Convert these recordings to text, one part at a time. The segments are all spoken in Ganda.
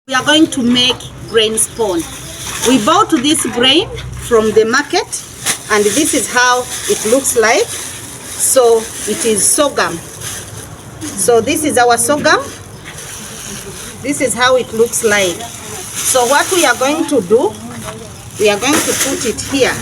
We are going to make grain spawn. We bought this grain from the market and this is how it looks like. So it is sorghum. So this is our sorghum. This is how it looks like. So what we are going to do, we are going to put it here.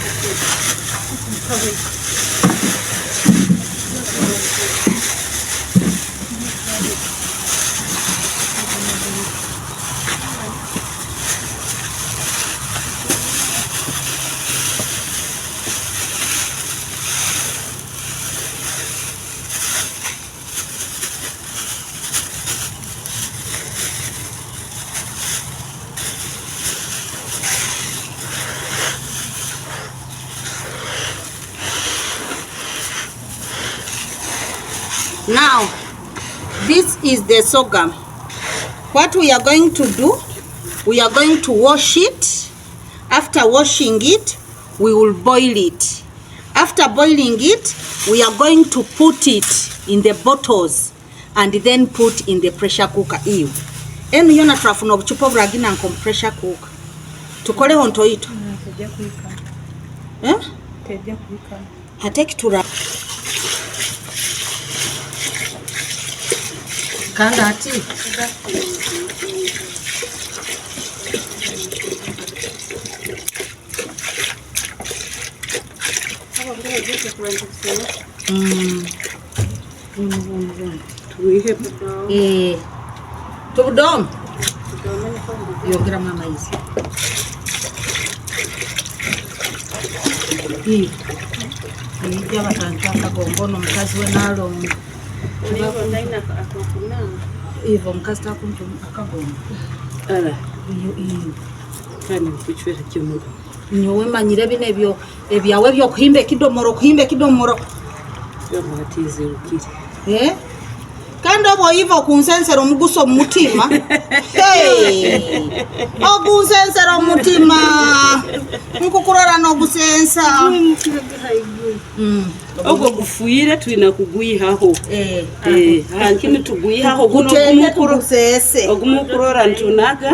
Now, this is the sorghum. What we are going to do, we are going to wash it. After washing it, we will boil it. After boiling it, we are going to put it in the bottles and then put in the pressure cooker. Enu yona trafuna obuchupa buragina nko pressure cooker. Tukole honto ito. Tejja kuika. Tejja kuika. Hateki tura. Kanga ati. Tubudom. Yongera mama hizi. Nija batantaka gombono mkazi we nalo. Ivo mkazi takuntu akagomba. Ala. Kandi mkuchwera kyomuga. Nyowe manyire bine ebyawe byo kuhimbe kidomoro. Yo matize ukiri. Kandi obo ivo kunsensero muguso mutima. Hey! Ogunsensero mutima. Nkukurora no gusensa. Ogo gufuire twina kuguyihaho. Hankini tuguyihaho ogumukurora ntunaga.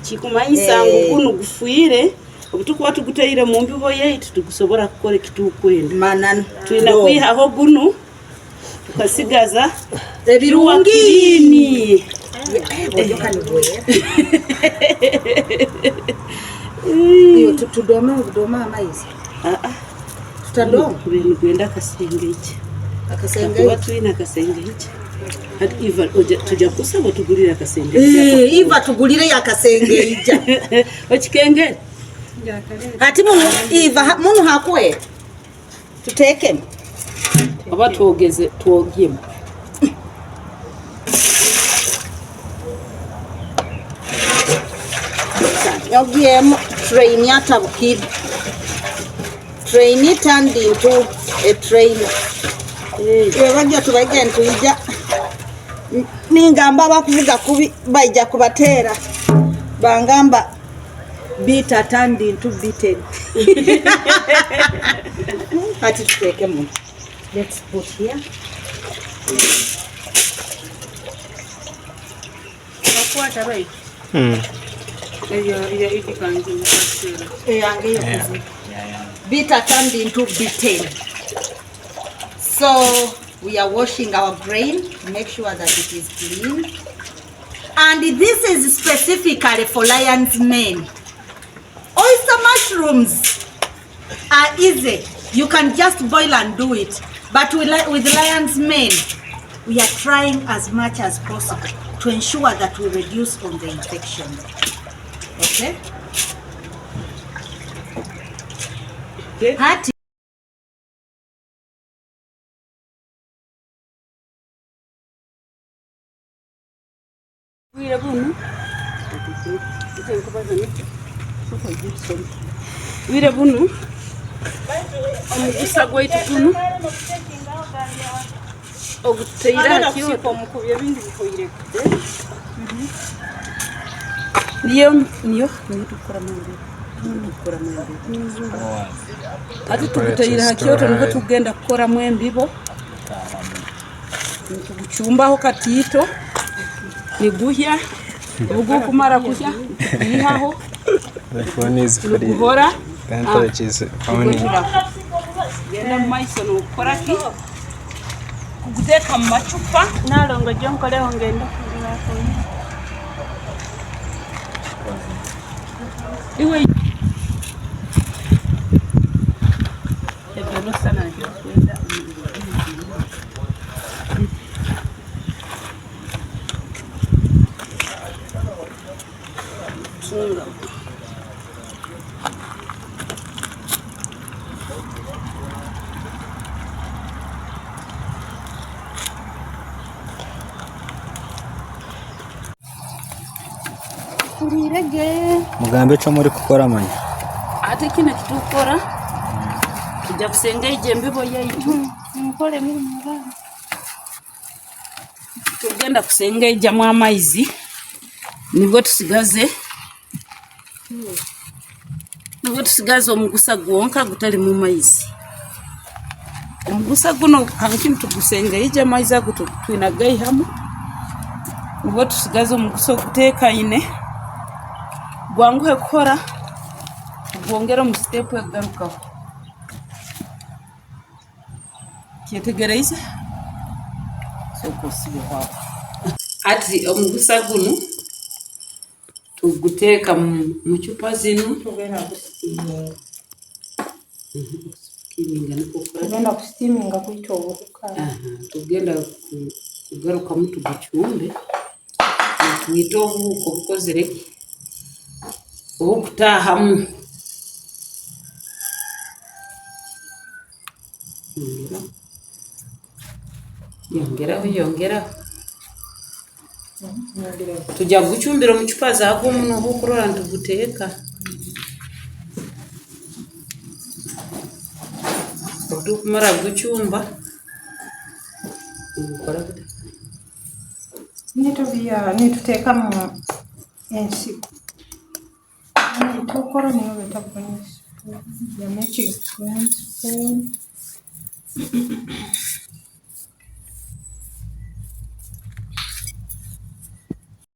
Chikumanyisa ngunu gufuire. Obutukuba tuguteyire mu mbibo yaitu tugusobora kukora ekitukwenda. Manana. Twina kuyihaho gunu. Tukasigaza ebirungi. Iyo tudoma amaizi. Tutadoma kubintu kwenda kasengeke. Akasengeke twina kasengeke. Hadi iva tujja kusaba tugulira kasengeke. Iva tugulire ya kasengeke. Okikenge. Hati munu iva munu hakwe. Tuteke. Aba twogeze twogiyemo. Yogiyemo train yatabukid. Train it turned into a train. Yabajja tubagenda tuija. Ningamba bakuvuga kubi bajja kubatera. Bangamba bitter turned into beaten. Hati tuteke mu. Let's put here. Wakwata right. Bitter turned into beaten. So we are washing our grain. Make sure that it is clean. And this is specifically for lion's mane. Oyster mushrooms are easy. You can just boil and do it. But with lion's mane, we are trying as much as possible to ensure that we reduce on the infection. Okay? Hati. Wire bunu. Omugusa gwaitu bunu. Oguteyira kiyo mukubye bindi bikoyire. Niyo tukora mwembi. Ati tukuteyira hakyoto nuko tugenda kukora mwembibo. Tuguchumbaho katito. Niguhya ubwo kumara kushya yihaho telefone izifari guhora kandi kize phone genda maiso no koraki kuguteka mu macupa nalongo je nkoleho ngenda iwe ebyo sana kwenda sunga mugambe cyo muri gukora manya ate kino kitukora tujja kusenga ijembibo yaitu mukole miri mubana tugenda kusenga ijjamu amaizi nibwo tusigaze omugusa gwonka gutali mu maizi omugusa guno kankimu tugusenga ijja amaizi ago twina gaihamu nibwo tusigaze omugusa oguteekaine gwanguhe kukora gwongera mu step egarukaho kyetegereize sokosibeho ati omugusa guno tuguteeka mu cupa zino tugenda kusteaminga kuita obukala tugenda kugarukamu tugucumbe tuyite obuuka obukozereki obukutaahamu yongeraho tujja kugucumbira mu cupa zagwomu noba okurora ntiguteeka obutukumara gucumba ngukora gute nituteeka mu ensigo nitukora niyo beta ya magic spoon